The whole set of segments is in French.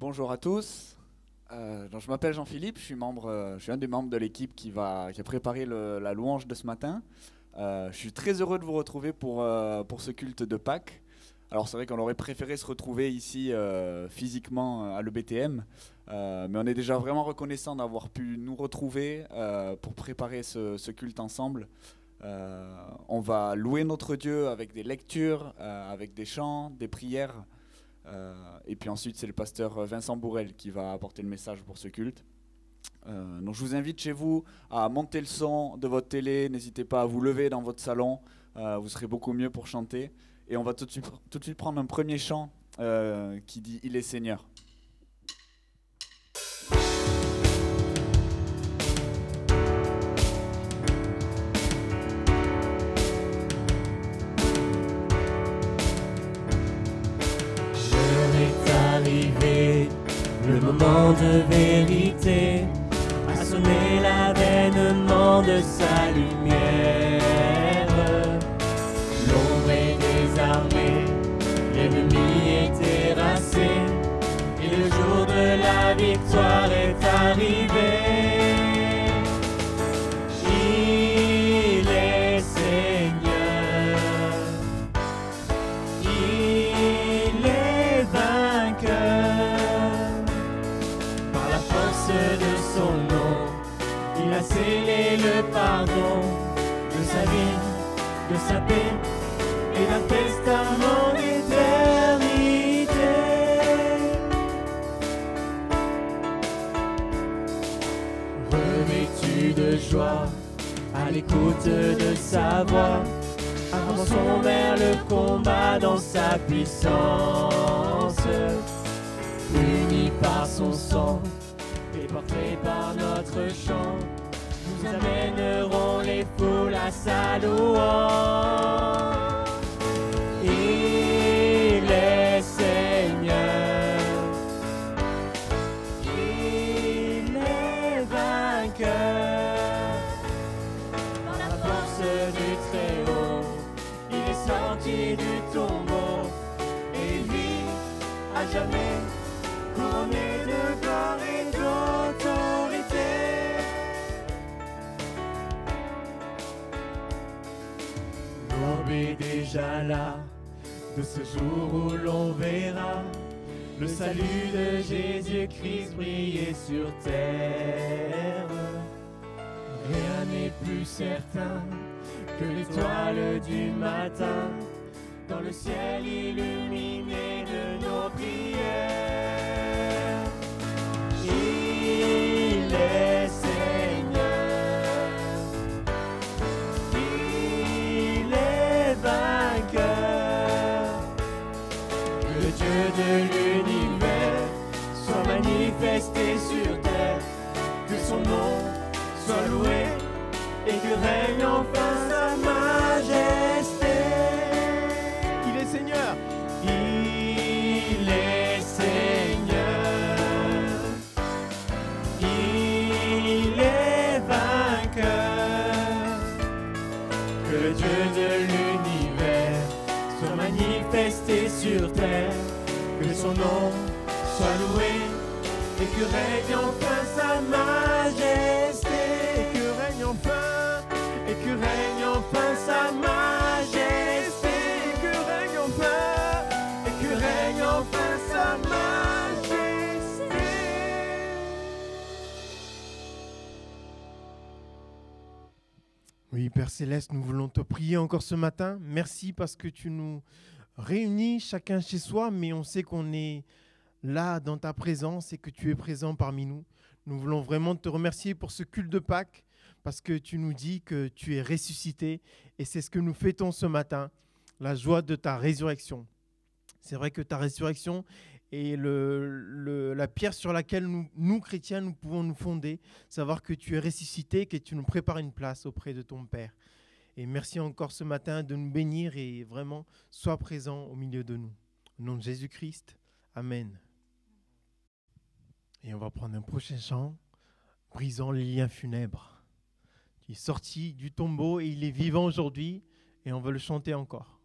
Bonjour à tous. Je m'appelle Jean-Philippe, je suis un des membres de l'équipe qui a préparé la louange de ce matin. Je suis très heureux de vous retrouver pour ce culte de Pâques. Alors c'est vrai qu'on aurait préféré se retrouver ici physiquement à l'EBTM, mais on est déjà vraiment reconnaissant d'avoir pu nous retrouver pour préparer ce culte ensemble. On va louer notre Dieu avec des lectures, avec des chants, des prières. Et puis ensuite, c'est le pasteur Vincent Bourrel qui va apporter le message pour ce culte. Donc je vous invite chez vous à monter le son de votre télé. N'hésitez pas à vous lever dans votre salon. Vous serez beaucoup mieux pour chanter. Et on va tout de suite prendre un premier chant qui dit « Il est Seigneur ». Le moment de vérité a sonné l'avènement de sa lumière. L'ombre est désarmée, l'ennemi est terrassé, et le jour de la victoire est arrivé. Il est Seigneur, il est vainqueur. De son nom, il a scellé le pardon de sa vie, de sa paix et d'un testament d'éternité. Revêtu de joie, à l'écoute de sa voix, avançons vers le combat dans sa puissance, unis par son sang. Et portés par notre chant, nous amènerons les foules à sa louange. Il est Seigneur, il est vainqueur. Par la force du Très-Haut, il est sorti du tombeau et il vit à jamais couronné de gloire et d'autorité. L'aube est déjà là, de ce jour où l'on verra le salut de Jésus-Christ briller sur terre. Rien n'est plus certain que l'étoile du matin dans le ciel illuminé de nos prières. Il est Seigneur, il est vainqueur. Que le Dieu de l'univers soit manifesté sur terre, que son nom soit loué et que règne enfin sa majesté. Il est Seigneur, il est Seigneur, il est vainqueur. Que le Dieu de l'univers soit manifesté sur terre, que son nom soit loué et que règne enfin sa majesté. Et que règne enfin, et que règne enfin sa majesté. Et que règne enfin, et que règne enfin sa majesté. Oui, Père Céleste, nous voulons te prier encore ce matin. Merci parce que tu nous réunis chacun chez soi, mais on sait qu'on est là dans ta présence et que tu es présent parmi nous. Nous voulons vraiment te remercier pour ce culte de Pâques parce que tu nous dis que tu es ressuscité et c'est ce que nous fêtons ce matin, la joie de ta résurrection. C'est vrai que ta résurrection est la pierre sur laquelle nous, chrétiens, nous pouvons nous fonder, savoir que tu es ressuscité, que tu nous prépares une place auprès de ton Père. Et merci encore ce matin de nous bénir et vraiment, sois présent au milieu de nous. Au nom de Jésus-Christ, Amen. Et on va prendre un prochain chant, brisant les liens funèbres. Il est sorti du tombeau et il est vivant aujourd'hui et on va le chanter encore.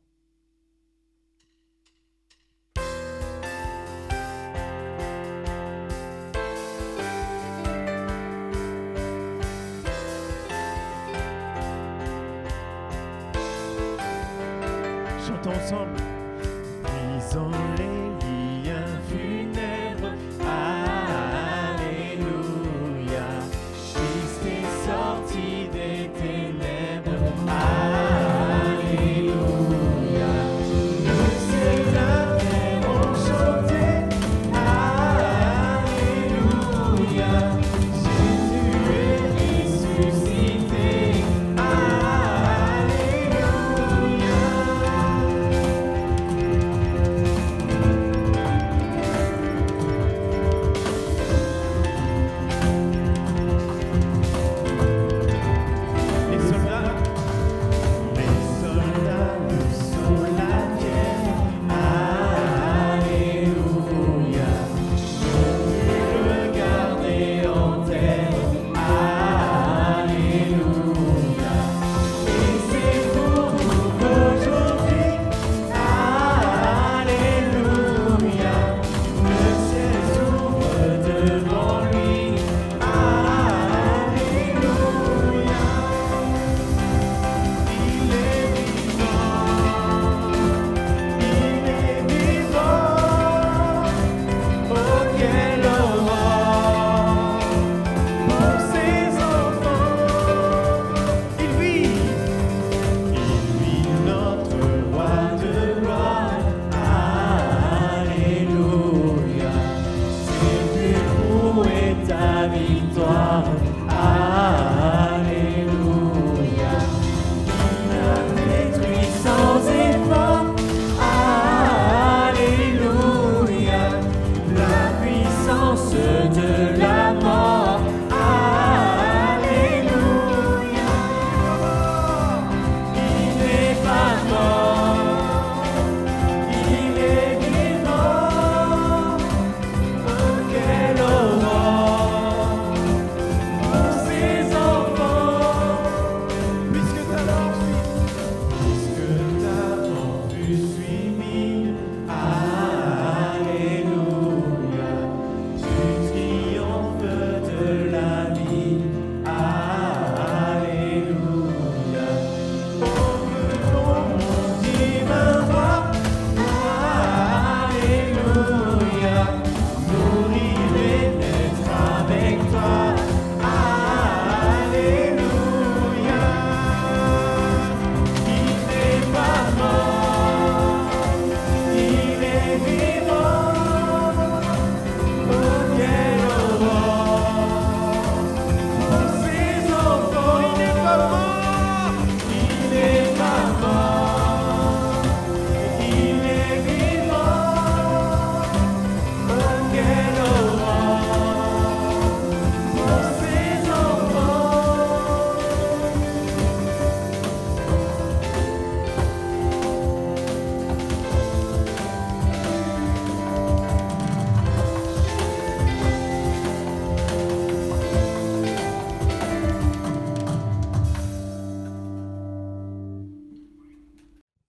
chantons ensemble. Brisons les liens funèbres. Alléluia. Christ est sorti des ténèbres. Alléluia. Le ciel et la terre ont chanté. Alléluia. Jésus est ressuscité.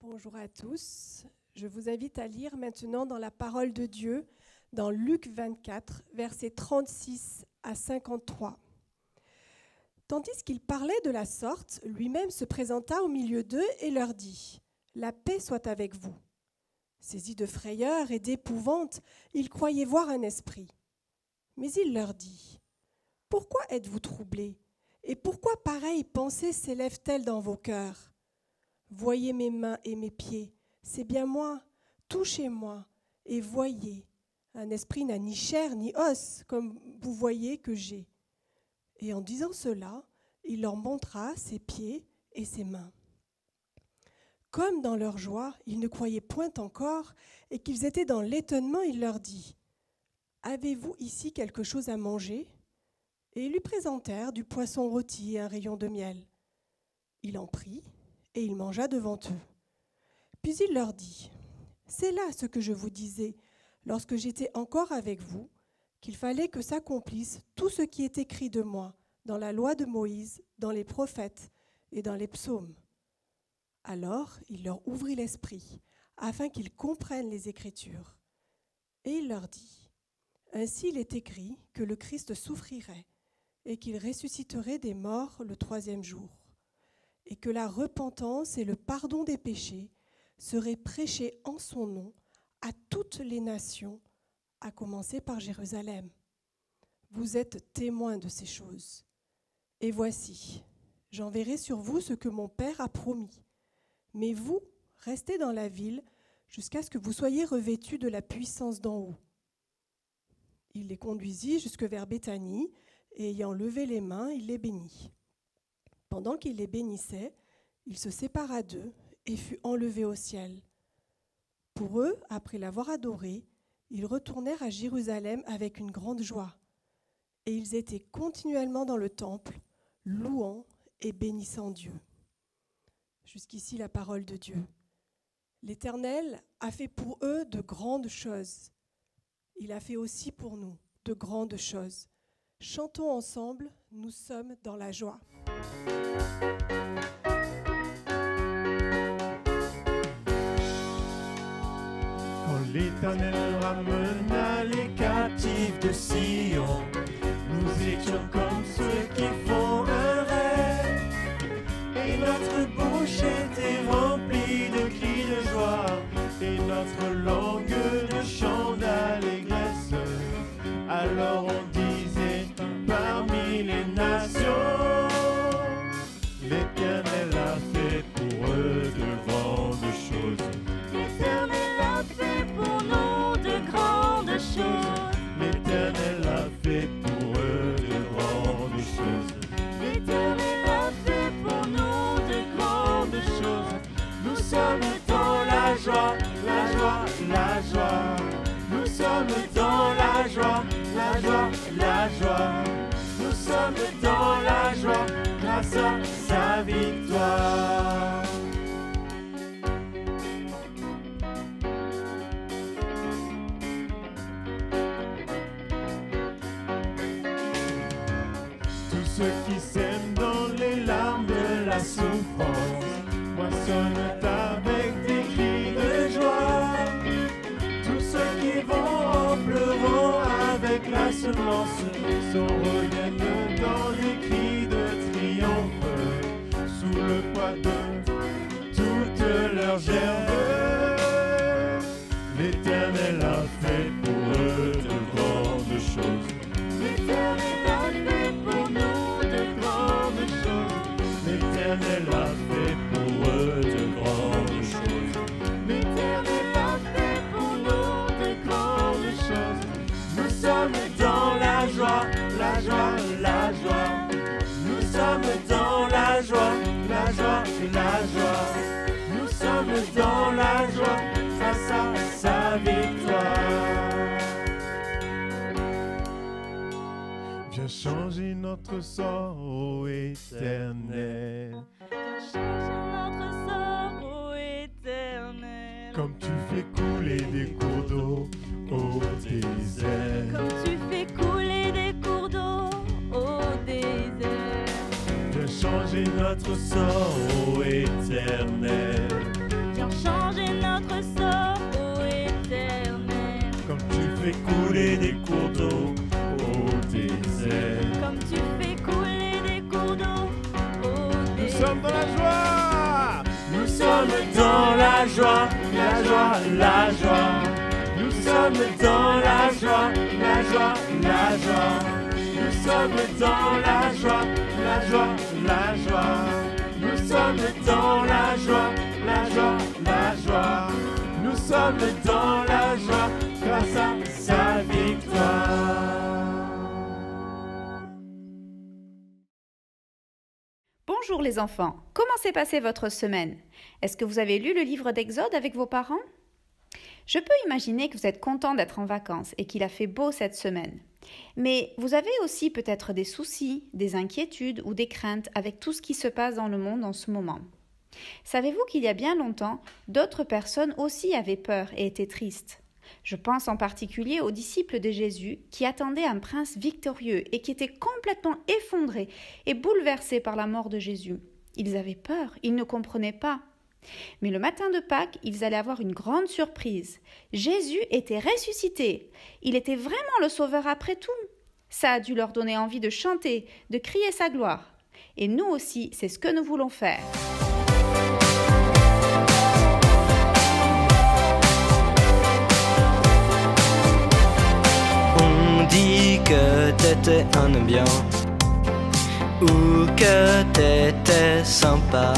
Bonjour à tous. Je vous invite à lire maintenant dans la parole de Dieu, dans Luc 24, versets 36 à 53. Tandis qu'il parlait de la sorte, lui-même se présenta au milieu d'eux et leur dit : « La paix soit avec vous. » Saisis de frayeur et d'épouvante, ils croyaient voir un esprit. Mais il leur dit : « Pourquoi êtes-vous troublés ? Et pourquoi pareille pensée s'élève-t-elle dans vos cœurs ? Voyez mes mains et mes pieds, c'est bien moi, touchez-moi et voyez. Un esprit n'a ni chair ni os, comme vous voyez que j'ai. » Et en disant cela, il leur montra ses pieds et ses mains. Comme dans leur joie, ils ne croyaient point encore et qu'ils étaient dans l'étonnement, il leur dit : « Avez-vous ici quelque chose à manger ? » Et ils lui présentèrent du poisson rôti et un rayon de miel. Il en prit et il mangea devant eux. Puis il leur dit : « C'est là ce que je vous disais lorsque j'étais encore avec vous, qu'il fallait que s'accomplisse tout ce qui est écrit de moi dans la loi de Moïse, dans les prophètes et dans les psaumes. » Alors il leur ouvrit l'esprit, afin qu'ils comprennent les Écritures. Et il leur dit : « Ainsi il est écrit que le Christ souffrirait et qu'il ressusciterait des morts le 3e jour, et que la repentance et le pardon des péchés serait prêché en son nom à toutes les nations, à commencer par Jérusalem. Vous êtes témoins de ces choses. Et voici, j'enverrai sur vous ce que mon Père a promis. Mais vous, restez dans la ville jusqu'à ce que vous soyez revêtus de la puissance d'en haut. Il les conduisit jusque vers Béthanie, et ayant levé les mains, il les bénit. Pendant qu'il les bénissait, il se sépara d'eux et fut enlevé au ciel. Pour eux, après l'avoir adoré, ils retournèrent à Jérusalem avec une grande joie. Et ils étaient continuellement dans le temple, louant et bénissant Dieu. Jusqu'ici la parole de Dieu. L'Éternel a fait pour eux de grandes choses. Il a fait aussi pour nous de grandes choses. Chantons ensemble, nous sommes dans la joie. Quand l'Éternel ramena les captifs de Sion, nous étions comme ceux qui font un rêve, et notre bouche était remplie de cris de joie, et notre langue de chants d'allégresse. Alors on disait parmi les nations, l'Éternel a fait pour eux de grandes choses. L'Éternel a fait pour nous de grandes choses. L'Éternel a fait pour eux de grandes choses. L'Éternel a fait pour nous de grandes choses. Nous sommes dans la joie, la joie, la joie. Nous sommes dans la joie, la joie, la joie. Nous sommes dans la joie grâce à sa victoire. Tous ceux qui sèment dans les larmes de la souffrance moissonnent avec des cris de joie. Tous ceux qui vont en pleurant avec la semence s'en reviennent dans des cris de triomphe sous le poids de toutes leurs gerbes. L'Éternel a fait pour eux de grandes choses. L'Éternel a fait pour nous de grandes choses. L'Éternel a fait pour eux de grandes choses. L'Éternel a fait pour nous de grandes choses. Nous sommes dans la joie, la joie, la joie. Nous sommes dans la joie, la joie, la joie. Nous sommes dans la joie face à sa victoire. Viens changer notre sort, ô Éternel. Change notre sort, ô Éternel. Comme tu fais couler des cours d'eau au désert. Comme tu fais couler des cours d'eau au désert. Viens changer notre sort, ô Éternel. Viens changer notre sort, ô Éternel. Comme tu fais couler des cours d'eau au désert. Comme tu fais couler des cours d'eau au Nous désert. sommes dans la joie. Nous sommes dans la joie, la joie, la joie. Nous sommes dans la joie, la joie, la joie. Nous sommes dans la joie, la joie, la joie. Nous sommes dans la joie, la joie, la joie. Nous sommes dans la joie grâce à sa victoire. Bonjour les enfants, comment s'est passée votre semaine? Est-ce que vous avez lu le livre d'Exode avec vos parents? Je peux imaginer que vous êtes content d'être en vacances et qu'il a fait beau cette semaine. Mais vous avez aussi peut-être des soucis, des inquiétudes ou des craintes avec tout ce qui se passe dans le monde en ce moment. Savez-vous qu'il y a bien longtemps, d'autres personnes aussi avaient peur et étaient tristes? Je pense en particulier aux disciples de Jésus qui attendaient un prince victorieux et qui étaient complètement effondrés et bouleversés par la mort de Jésus. Ils avaient peur, ils ne comprenaient pas. Mais le matin de Pâques, ils allaient avoir une grande surprise. Jésus était ressuscité. Il était vraiment le Sauveur après tout. Ça a dû leur donner envie de chanter, de crier sa gloire. Et nous aussi, c'est ce que nous voulons faire. t'étais un homme bien, ou que t'étais sympa.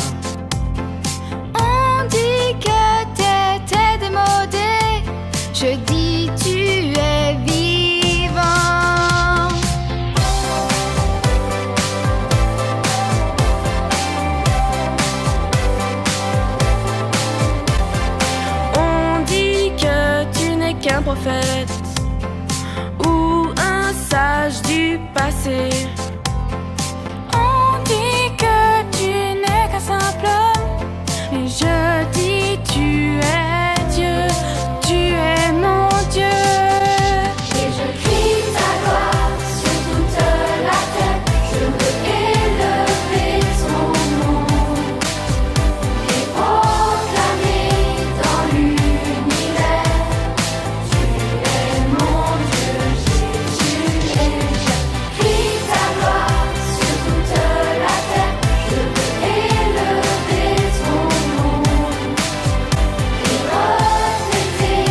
On dit que t'étais démodé, je dis tu es vivant. On dit que tu n'es qu'un prophète ou un sage du passé. On dit que tu n'es qu'un simple homme, mais je dis tu es Dieu, tu es mon Dieu. Et je crie ta gloire sur toute la terre. Je veux élever ton nom et proclamer dans l'univers. Tu es mon Dieu, Jésus. Et je crie ta gloire sur toute la terre. Je veux élever ton nom et refléter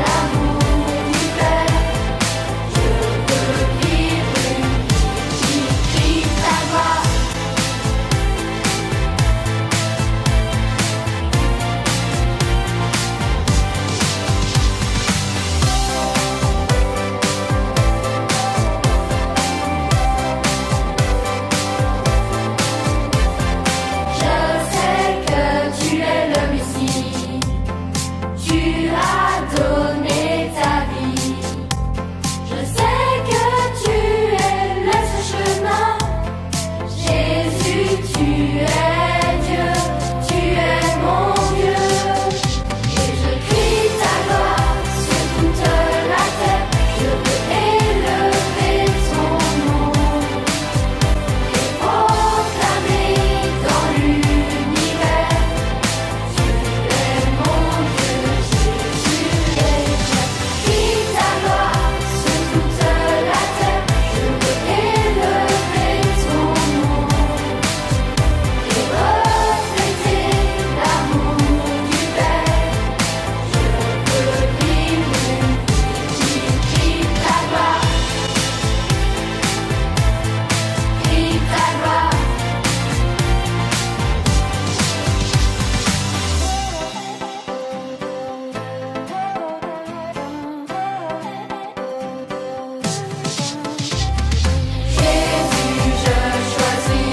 l'amour du Père. Je veux vivre une vie qui crie ta gloire. Je sais que tu es le Messie. Tu as donné ta vie. Je sais que tu es le seul chemin. Jésus, tu es Dieu, tu es mon Dieu. Et je crie ta gloire sur toute la terre. Je veux élever ton nom et proclamer dans l'univers. Tu es mon Dieu, Jésus. Et je crie ta gloire sur toute la terre. Je veux élever ton nom et refléter l'amour du Père. Je veux vivre une vie qui crie ta gloire. Crie ta gloire. Jésus, je choisis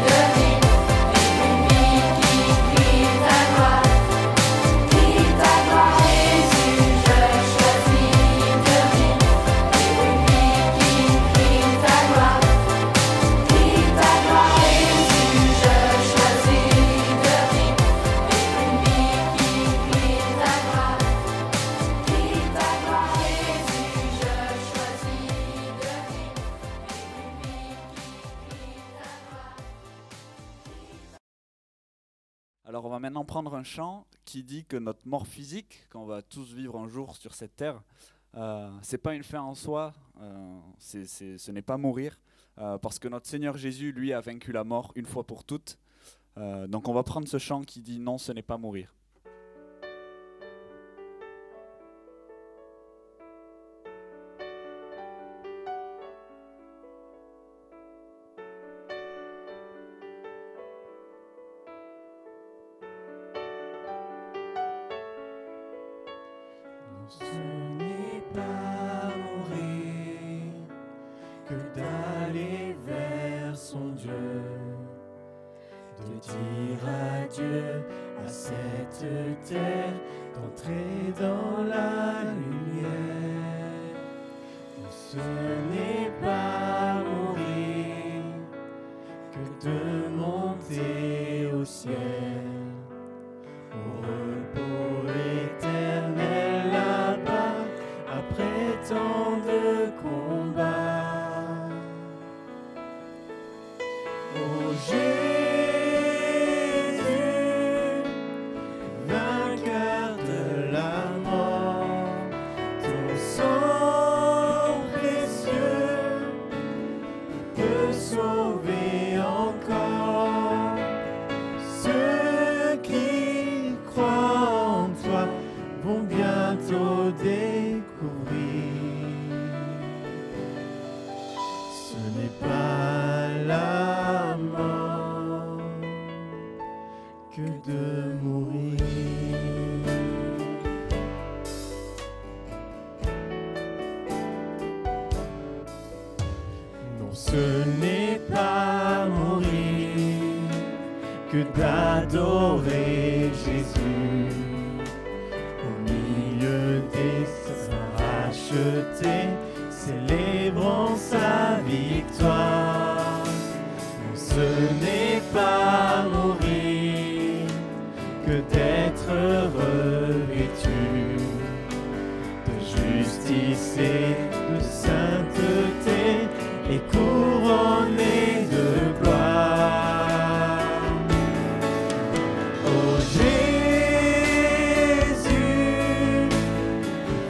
de vivre une vie qui crie ta gloire. Crie ta gloire. Jésus, je choisis de vivre une vie qui crie ta gloire. Crie ta gloire. Jésus, je choisis de vivre une vie qui crie ta gloire. Crie ta gloire. Jésus, je choisis de vivre une vie qui crie ta gloire. Alors on va maintenant prendre un chant qui dit que notre mort physique, qu'on va tous vivre un jour sur cette terre, c'est pas une fin en soi, ce n'est pas mourir, parce que notre Seigneur Jésus, lui, a vaincu la mort une fois pour toutes. Donc on va prendre ce chant qui dit non, ce n'est pas mourir. Ce n'est pas mourir que d'aller vers son Dieu, de dire adieu à cette terre, d'entrer dans la lumière. Ce n'est pas mourir que de monter au ciel, au repos éternel là-bas, après tant de combats. Oh Jésus, vainqueur de la mort, ton sang précieux Ce n'est pas mourir que d'adorer Jésus au milieu des saints rachetés, célébrant sa victoire. Non, ce n'est pas mourir que d'être revêtu de justice et de sainteté et couronné de gloire. Ô Jésus,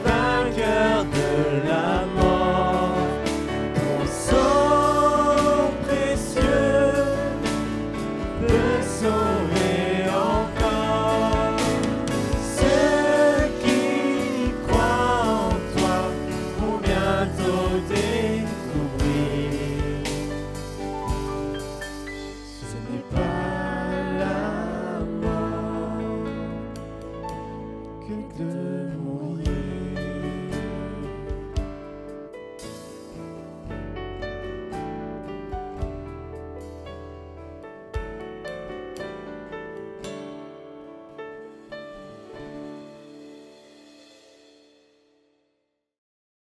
vainqueur de la mort, ton sang précieux peut sauver encore ceux qui croient en toi pour bientôt découvrir. Ce n'est pas la mort que de mourir.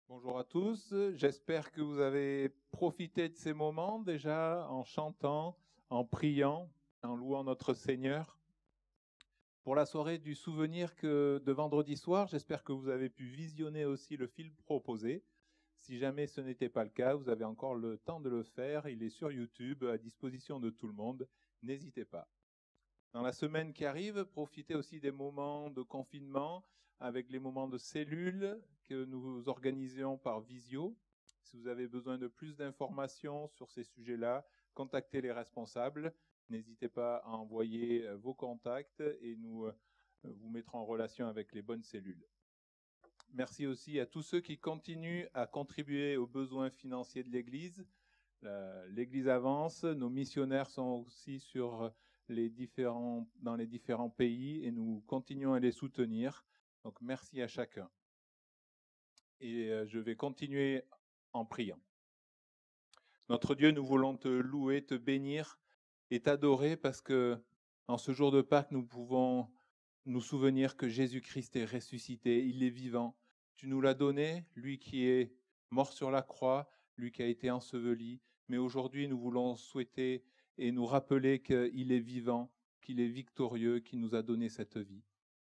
Bonjour à tous, j'espère que vous avez profité de ces moments déjà en chantant, en priant, en louant notre Seigneur. Pour la soirée du souvenir de vendredi soir, j'espère que vous avez pu visionner aussi le film proposé. Si jamais ce n'était pas le cas, vous avez encore le temps de le faire. Il est sur YouTube, à disposition de tout le monde. N'hésitez pas. Dans la semaine qui arrive, profitez aussi des moments de confinement avec les moments de cellules que nous organisions par visio. Si vous avez besoin de plus d'informations sur ces sujets-là, contactez les responsables. N'hésitez pas à envoyer vos contacts et nous vous mettrons en relation avec les bonnes cellules. Merci aussi à tous ceux qui continuent à contribuer aux besoins financiers de l'Église. L'Église avance, nos missionnaires sont aussi dans les différents pays et nous continuons à les soutenir. Donc merci à chacun. Et je vais continuer en priant. Notre Dieu, nous voulons te louer, te bénir et t'adorer parce que en ce jour de Pâques, nous pouvons nous souvenir que Jésus-Christ est ressuscité, il est vivant. Tu nous l'as donné, lui qui est mort sur la croix, lui qui a été enseveli. Mais aujourd'hui, nous voulons souhaiter et nous rappeler qu'il est vivant, qu'il est victorieux, qu'il nous a donné cette vie.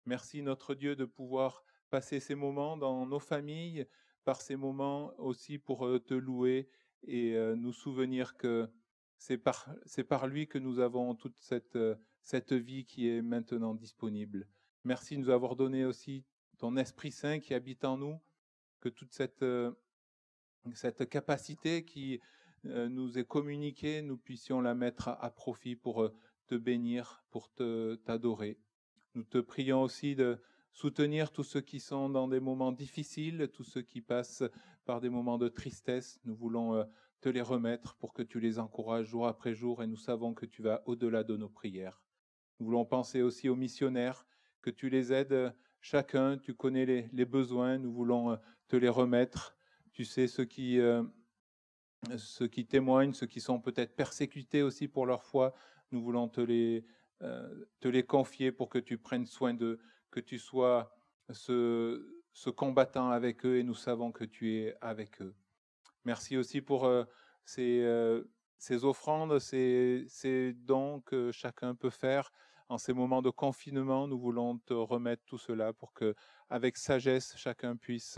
Merci notre Dieu de pouvoir passer ces moments dans nos familles, par ces moments aussi pour te louer et nous souvenir que c'est par lui que nous avons toute cette vie qui est maintenant disponible. Merci de nous avoir donné aussi ton Esprit Saint qui habite en nous, que toute cette capacité qui nous est communiquée, nous puissions la mettre à profit pour te bénir, pour t'adorer. Nous te prions aussi de soutenir tous ceux qui sont dans des moments difficiles, tous ceux qui passent par des moments de tristesse. Nous voulons te les remettre pour que tu les encourages jour après jour et nous savons que tu vas au-delà de nos prières. Nous voulons penser aussi aux missionnaires, que tu les aides chacun, tu connais les besoins, nous voulons te les remettre. Tu sais ceux qui témoignent, ceux qui sont peut-être persécutés aussi pour leur foi, nous voulons te les confier pour que tu prennes soin d'eux, que tu sois ce combattant avec eux et nous savons que tu es avec eux. Merci aussi pour ces offrandes, ces dons que chacun peut faire. En ces moments de confinement, nous voulons te remettre tout cela pour que, avec sagesse, chacun puisse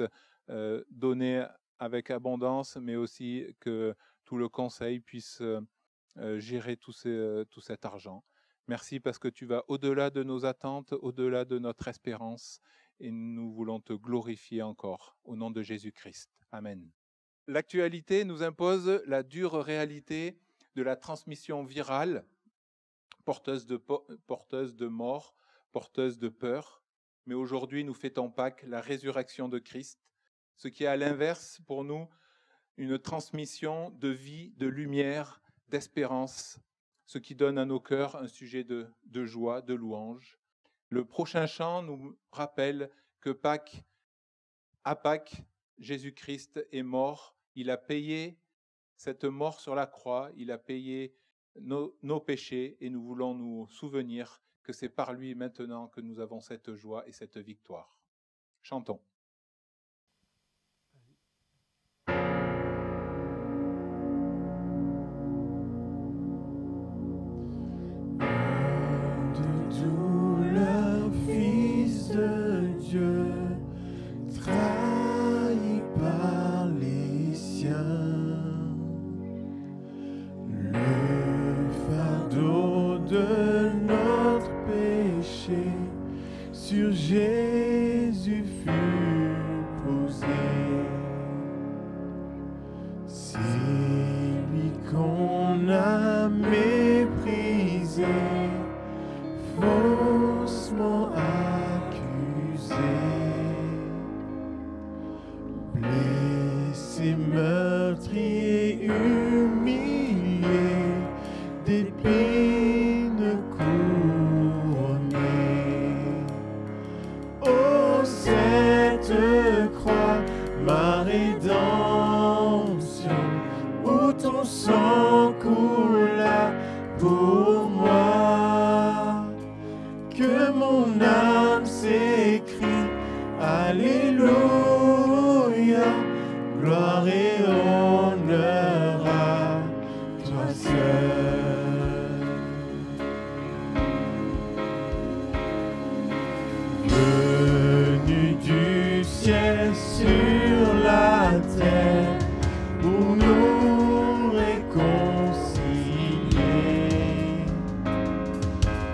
donner avec abondance, mais aussi que tout le conseil puisse gérer tout cet argent. Merci parce que tu vas au-delà de nos attentes, au-delà de notre espérance, et nous voulons te glorifier encore, au nom de Jésus-Christ. Amen. L'actualité nous impose la dure réalité de la transmission virale, porteuse de mort, porteuse de peur. Mais aujourd'hui, nous fêtons Pâques, la résurrection de Christ, ce qui est à l'inverse pour nous une transmission de vie, de lumière, d'espérance, ce qui donne à nos cœurs un sujet de joie, de louange. Le prochain chant nous rappelle que à Pâques, Jésus-Christ est mort, il a payé cette mort sur la croix, il a payé nos péchés et nous voulons nous souvenir que c'est par lui maintenant que nous avons cette joie et cette victoire. Chantons. Le Fils de Dieu, trahi par les siens, le fardeau de notre péché sur Jésus fut posé. C'est lui qu'on a méprisé, faussement accusé, blessé, meurtri et humilié, d'épines couronné. Oh, cette croix, ma rédemption, où ton sang coula pour moi. Que mon âme s'écrie, Alléluia, gloire et honneur à toi seul. Venu du ciel sur la terre, pour nous réconcilier,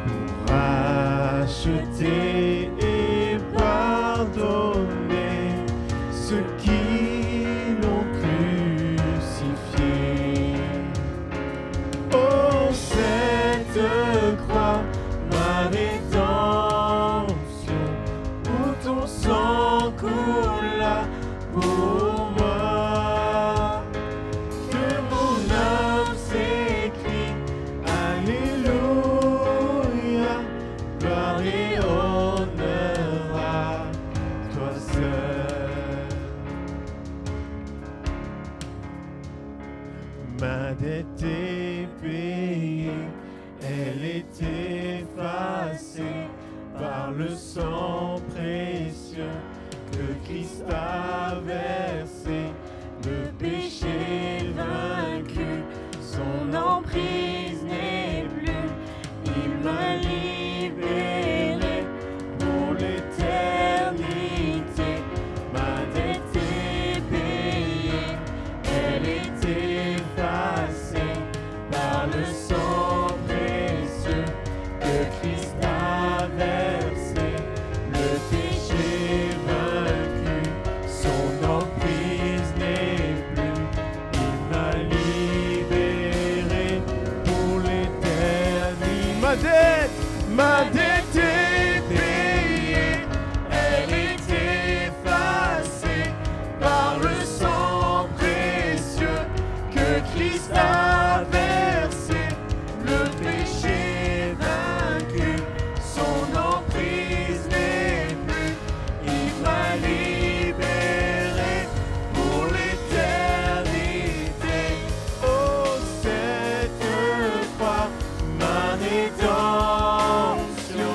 pour racheter et pardonner ceux qui l'ont crucifié. Oh, cette croix, ma rédemption, où ton sang coula pour moi. Que mon âme s'écrie, Alléluia, gloire et honneur à toi seul. Ma dette est payée, elle est effacée par le sang précieux que Christ a versé. Le péché vaincu, son emprise n'est plus. Il m'a libéré pour l'éternité. Ma dette est payée, elle est effacée par le sang précieux que Christ a versé. Le péché vaincu, son emprise n'est plus. Il m'a libéré pour l'éternité. Ma dette est payée, elle est effacée par le sang précieux que Christ a versé. Le péché vaincu, son emprise n'est plus. Il m'a libéré pour l'éternité. Oh, cette croix, ma rédemption,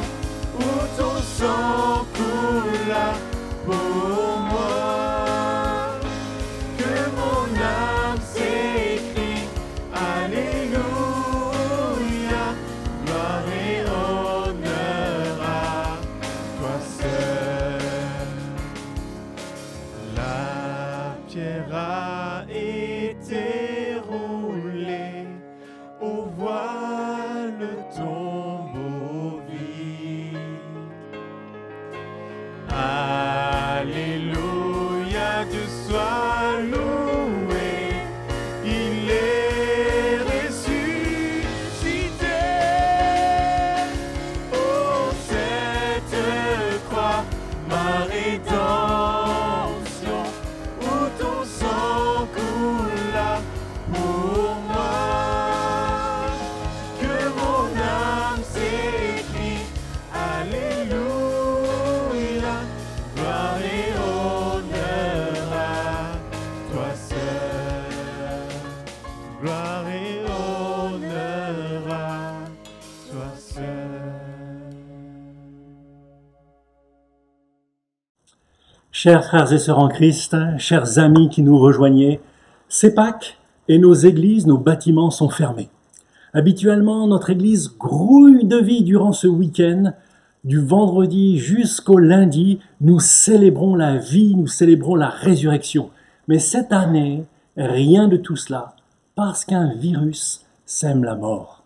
où ton sang coula pour moi. Que mon âme s'écrie, Alléluia, gloire et honneur à toi seul. La pierre a été roulée, au voile le tombeau vide. Alléluia, Dieu soit loué, il est ressuscité. Oh, cette croix, ma rédemption, où ton sang coula gloire et honneur à toi seul. Chers frères et sœurs en Christ, chers amis qui nous rejoignez, c'est Pâques et nos églises, nos bâtiments sont fermés. Habituellement, notre église grouille de vie durant ce week-end. Du vendredi jusqu'au lundi, nous célébrons la vie, nous célébrons la résurrection. Mais cette année, rien de tout cela, parce qu'un virus sème la mort.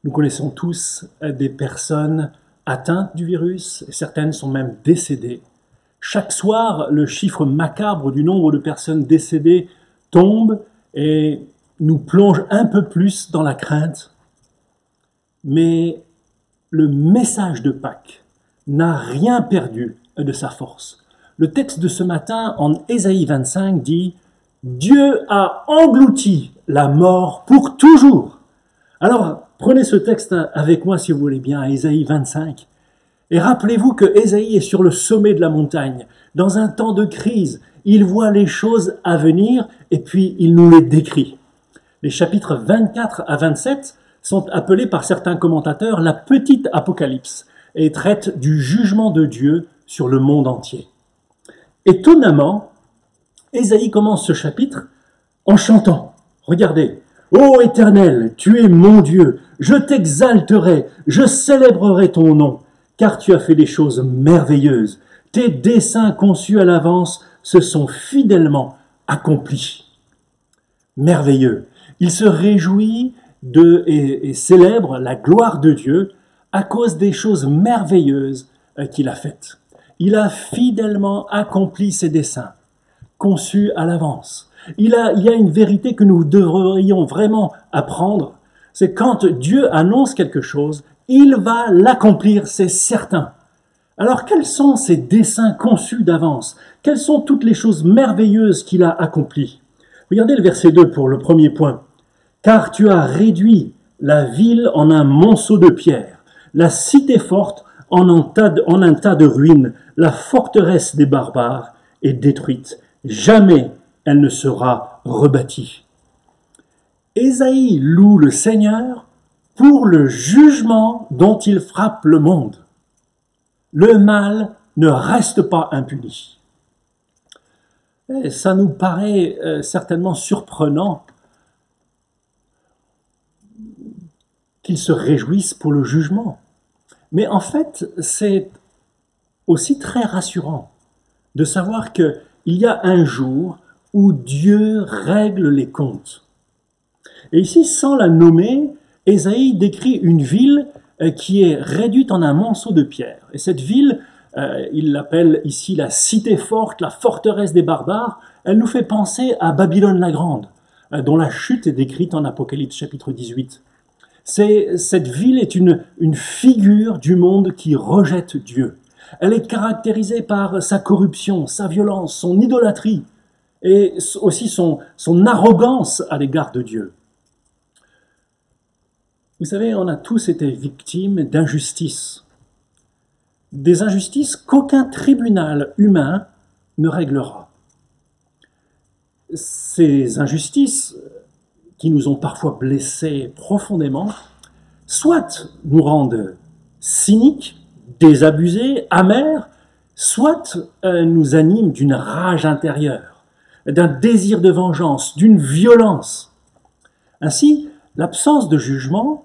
Nous connaissons tous des personnes atteintes du virus, et certaines sont même décédées. Chaque soir, le chiffre macabre du nombre de personnes décédées tombe et nous plonge un peu plus dans la crainte. Mais le message de Pâques n'a rien perdu de sa force. Le texte de ce matin en Ésaïe 25 dit « Dieu a englouti la mort pour toujours ». Alors, prenez ce texte avec moi si vous voulez bien, à Ésaïe 25. Et rappelez-vous que Ésaïe est sur le sommet de la montagne. Dans un temps de crise, il voit les choses à venir et puis il nous les décrit. Les chapitres 24 à 27 sont appelés par certains commentateurs la petite Apocalypse et traitent du jugement de Dieu sur le monde entier. Étonnamment, Ésaïe commence ce chapitre en chantant. Regardez. « Ô Éternel, tu es mon Dieu, je t'exalterai, je célébrerai ton nom. Car tu as fait des choses merveilleuses. Tes desseins conçus à l'avance se sont fidèlement accomplis. » Merveilleux. Il se réjouit et célèbre la gloire de Dieu à cause des choses merveilleuses qu'il a faites. Il a fidèlement accompli ses desseins, conçus à l'avance. Il y a une vérité que nous devrions vraiment apprendre. C'est quand Dieu annonce quelque chose, il va l'accomplir, c'est certain. Alors, quels sont ces desseins conçus d'avance? Quelles sont toutes les choses merveilleuses qu'il a accomplies? Regardez le verset 2 pour le premier point. « Car tu as réduit la ville en un monceau de pierre, la cité forte en un tas de ruines, la forteresse des barbares est détruite. Jamais elle ne sera rebâtie. » Ésaïe loue le Seigneur pour le jugement dont il frappe le monde. Le mal ne reste pas impuni. Et ça nous paraît certainement surprenant qu'il se réjouisse pour le jugement. Mais en fait, c'est aussi très rassurant de savoir qu'il y a un jour où Dieu règle les comptes. Et ici, sans la nommer, Ésaïe décrit une ville qui est réduite en un monceau de pierre. Et cette ville, il l'appelle ici la cité forte, la forteresse des barbares. Elle nous fait penser à Babylone la Grande, dont la chute est décrite en Apocalypse chapitre 18. Cette ville est une figure du monde qui rejette Dieu. Elle est caractérisée par sa corruption, sa violence, son idolâtrie et aussi son arrogance à l'égard de Dieu. Vous savez, on a tous été victimes d'injustices. Des injustices qu'aucun tribunal humain ne réglera. Ces injustices qui nous ont parfois blessés profondément, soit nous rendent cyniques, désabusés, amers, soit nous animent d'une rage intérieure, d'un désir de vengeance, d'une violence. Ainsi, l'absence de jugement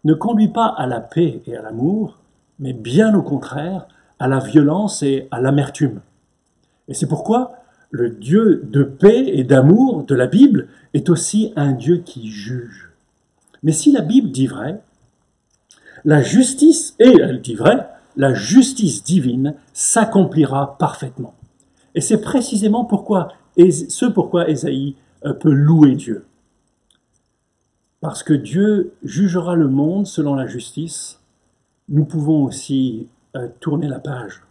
ne conduit pas à la paix et à l'amour, mais bien au contraire, à la violence et à l'amertume. Et c'est pourquoi le Dieu de paix et d'amour de la Bible est aussi un Dieu qui juge. Mais si la Bible dit vrai, la justice, et elle dit vrai, la justice divine s'accomplira parfaitement. Et c'est précisément pourquoi Ésaïe peut louer Dieu. Parce que Dieu jugera le monde selon la justice, nous pouvons aussi tourner la page.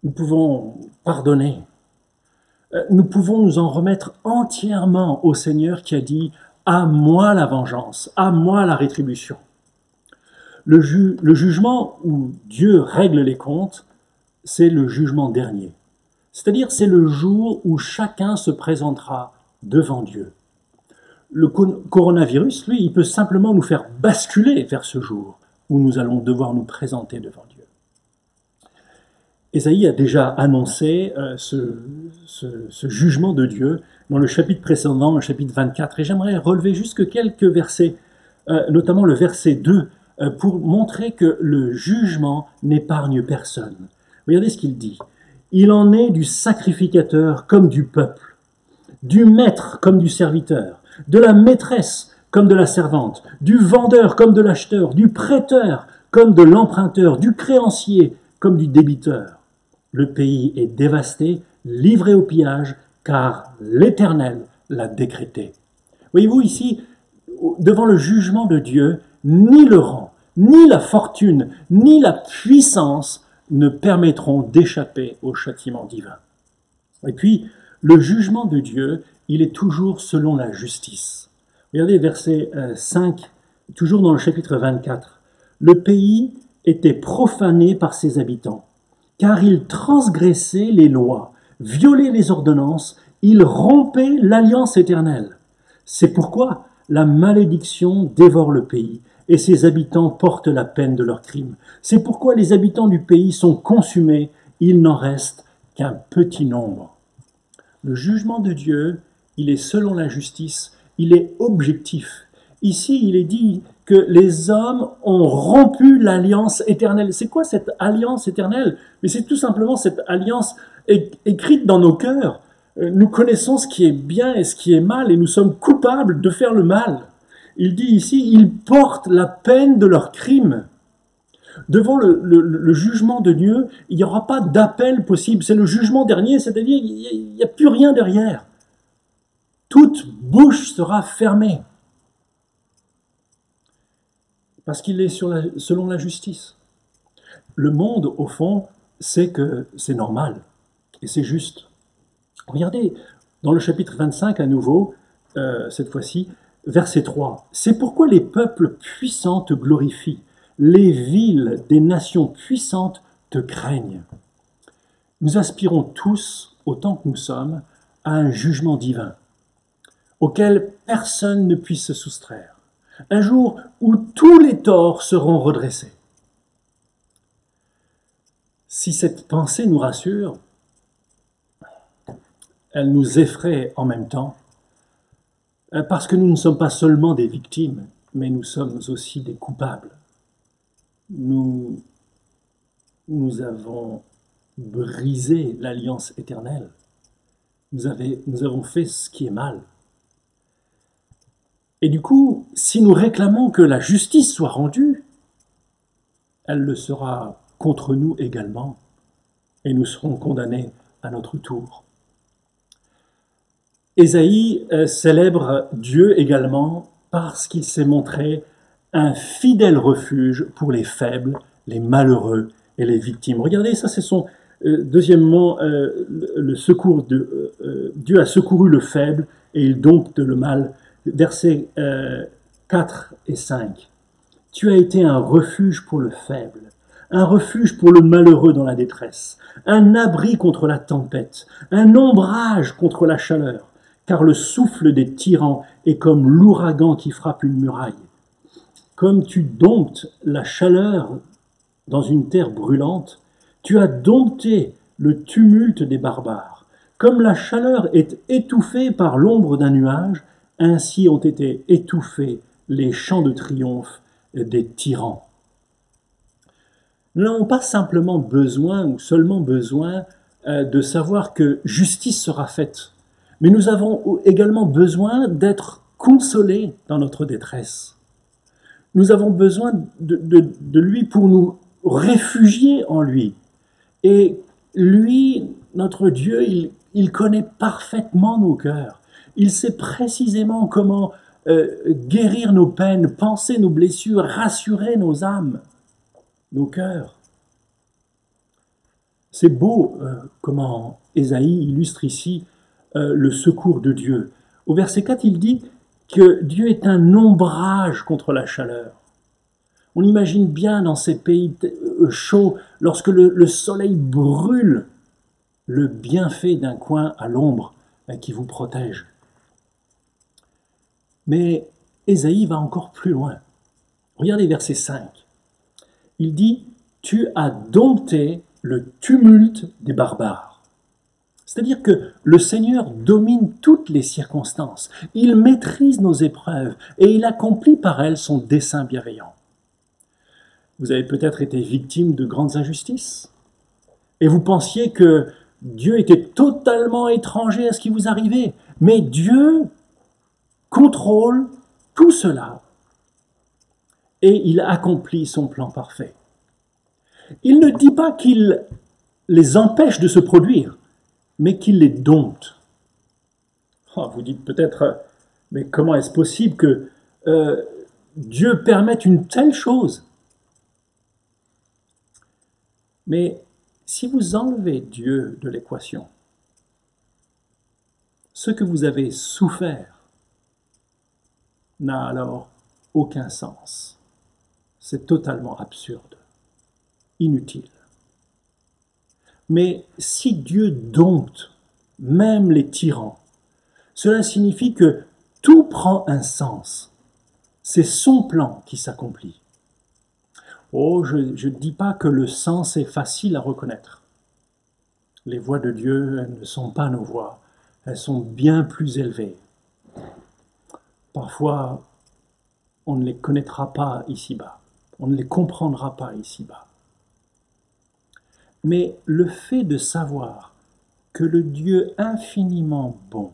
Nous pouvons pardonner. Nous pouvons nous en remettre entièrement au Seigneur qui a dit « À moi la vengeance, à moi la rétribution ». Le jugement où Dieu règle les comptes, c'est le jugement dernier. C'est-à-dire c'est le jour où chacun se présentera devant Dieu. Le coronavirus, lui, il peut simplement nous faire basculer vers ce jour où nous allons devoir nous présenter devant Dieu. Ésaïe a déjà annoncé ce jugement de Dieu dans le chapitre précédent, le chapitre 24, et j'aimerais relever juste quelques versets, notamment le verset 2, pour montrer que le jugement n'épargne personne. Regardez ce qu'il dit. « Il en est du sacrificateur comme du peuple, du maître comme du serviteur, de la maîtresse comme de la servante, du vendeur comme de l'acheteur, du prêteur comme de l'emprunteur, du créancier comme du débiteur. Le pays est dévasté, livré au pillage, car l'Éternel l'a décrété. » Voyez-vous ici, devant le jugement de Dieu, ni le rang, ni la fortune, ni la puissance ne permettront d'échapper au châtiment divin. Et puis, le jugement de Dieu, il est toujours selon la justice. Regardez verset 5, toujours dans le chapitre 24. « Le pays était profané par ses habitants, car ils transgressaient les lois, violaient les ordonnances, ils rompaient l'alliance éternelle. C'est pourquoi la malédiction dévore le pays, et ses habitants portent la peine de leurs crimes. C'est pourquoi les habitants du pays sont consumés, il n'en reste qu'un petit nombre. » Le jugement de Dieu, il est selon la justice, il est objectif. Ici, il est dit que les hommes ont rompu l'alliance éternelle. C'est quoi cette alliance éternelle? Mais c'est tout simplement cette alliance écrite dans nos cœurs. Nous connaissons ce qui est bien et ce qui est mal, et nous sommes coupables de faire le mal. Il dit ici, ils portent la peine de leurs crimes. Devant le jugement de Dieu, il n'y aura pas d'appel possible. C'est le jugement dernier, c'est-à-dire il n'y a plus rien derrière. Toute bouche sera fermée. Parce qu'il est selon la justice. Le monde, au fond, sait que c'est normal et c'est juste. Regardez, dans le chapitre 25, à nouveau, cette fois-ci, verset 3. « C'est pourquoi les peuples puissants te glorifient. Les villes des nations puissantes te craignent. » Nous aspirons tous, autant que nous sommes, à un jugement divin, auquel personne ne puisse se soustraire. Un jour où tous les torts seront redressés. Si cette pensée nous rassure, elle nous effraie en même temps, parce que nous ne sommes pas seulement des victimes, mais nous sommes aussi des coupables. Nous avons brisé l'alliance éternelle. Nous avons fait ce qui est mal. Et du coup, si nous réclamons que la justice soit rendue, elle le sera contre nous également, et nous serons condamnés à notre tour. Ésaïe célèbre Dieu également parce qu'il s'est montré un fidèle refuge pour les faibles, les malheureux et les victimes. Regardez, ça c'est son deuxièmement le secours de Dieu a secouru le faible et il dompte le mal. Versets 4 et 5. Tu as été un refuge pour le faible, un refuge pour le malheureux dans la détresse, un abri contre la tempête, un ombrage contre la chaleur, car le souffle des tyrans est comme l'ouragan qui frappe une muraille. Comme tu domptes la chaleur dans une terre brûlante, tu as dompté le tumulte des barbares. Comme la chaleur est étouffée par l'ombre d'un nuage, ainsi ont été étouffés les chants de triomphe des tyrans. Nous n'avons pas simplement besoin ou seulement besoin de savoir que justice sera faite, mais nous avons également besoin d'être consolés dans notre détresse. Nous avons besoin de lui pour nous réfugier en lui. Et lui, notre Dieu, il connaît parfaitement nos cœurs. Il sait précisément comment guérir nos peines, panser nos blessures, rassurer nos âmes, nos cœurs. C'est beau comment Ésaïe illustre ici le secours de Dieu. Au verset 4, il dit que Dieu est un ombrage contre la chaleur. On imagine bien dans ces pays chauds, lorsque le soleil brûle, le bienfait d'un coin à l'ombre qui vous protège. Mais Ésaïe va encore plus loin. Regardez verset 5. Il dit « Tu as dompté le tumulte des barbares ». C'est-à-dire que le Seigneur domine toutes les circonstances. Il maîtrise nos épreuves et il accomplit par elles son dessein bienveillant. Vous avez peut-être été victime de grandes injustices et vous pensiez que Dieu était totalement étranger à ce qui vous arrivait. Mais Dieu contrôle tout cela et il accomplit son plan parfait. Il ne dit pas qu'il les empêche de se produire, mais qu'il les dompte. Oh, vous dites peut-être, mais comment est-ce possible que Dieu permette une telle chose? Mais si vous enlevez Dieu de l'équation, ce que vous avez souffert n'a alors aucun sens. C'est totalement absurde, inutile. Mais si Dieu dompte même les tyrans, cela signifie que tout prend un sens. C'est son plan qui s'accomplit. Oh, je ne dis pas que le sens est facile à reconnaître. Les voies de Dieu, elles ne sont pas nos voies. Elles sont bien plus élevées. Parfois, on ne les connaîtra pas ici-bas. On ne les comprendra pas ici-bas. Mais le fait de savoir que le Dieu infiniment bon,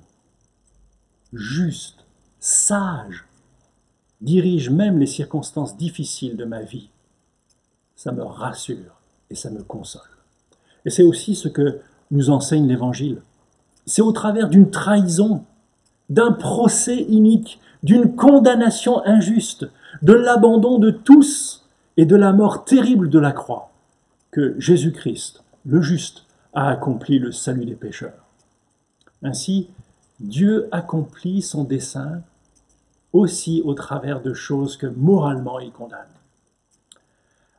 juste, sage, dirige même les circonstances difficiles de ma vie, ça me rassure et ça me console. Et c'est aussi ce que nous enseigne l'Évangile. C'est au travers d'une trahison, d'un procès inique, d'une condamnation injuste, de l'abandon de tous et de la mort terrible de la croix, que Jésus-Christ, le juste, a accompli le salut des pécheurs. Ainsi, Dieu accomplit son dessein aussi au travers de choses que moralement il condamne.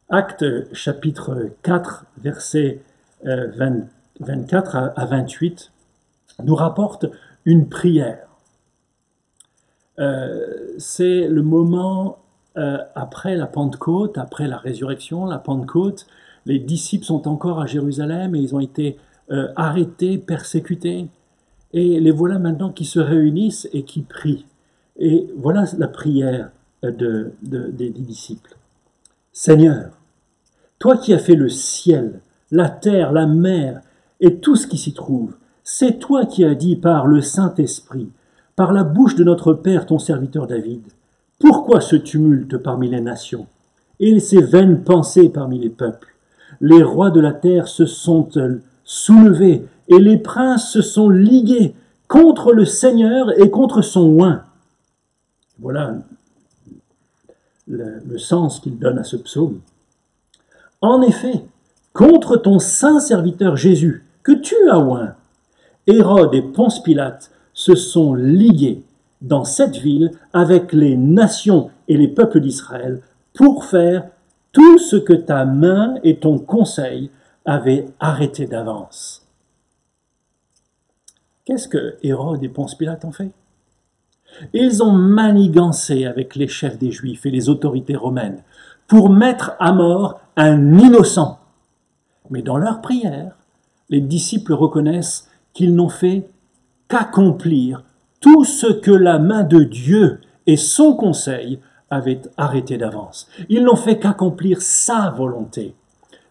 Actes chapitre 4, versets 24 à 28, nous rapporte une prière. C'est le moment après la Pentecôte, après la résurrection, la Pentecôte. Les disciples sont encore à Jérusalem et ils ont été arrêtés, persécutés. Et les voilà maintenant qui se réunissent et qui prient. Et voilà la prière des disciples. Seigneur, toi qui as fait le ciel, la terre, la mer et tout ce qui s'y trouve, c'est toi qui as dit par le Saint-Esprit, par la bouche de notre Père, ton serviteur David, pourquoi ce tumulte parmi les nations et ces vaines pensées parmi les peuples? Les rois de la terre se sont soulevés et les princes se sont ligués contre le Seigneur et contre son oint. Voilà le sens qu'il donne à ce psaume. En effet, contre ton saint serviteur Jésus, que tu as oint, Hérode et Ponce Pilate se sont ligués dans cette ville avec les nations et les peuples d'Israël pour faire tout ce que ta main et ton conseil avaient arrêté d'avance. Qu'est-ce que Hérode et Ponce Pilate ont fait? Ils ont manigancé avec les chefs des Juifs et les autorités romaines pour mettre à mort un innocent. Mais dans leur prière, les disciples reconnaissent qu'ils n'ont fait qu'accomplir tout ce que la main de Dieu et son conseil avaient arrêté d'avance. Ils n'ont fait qu'accomplir sa volonté.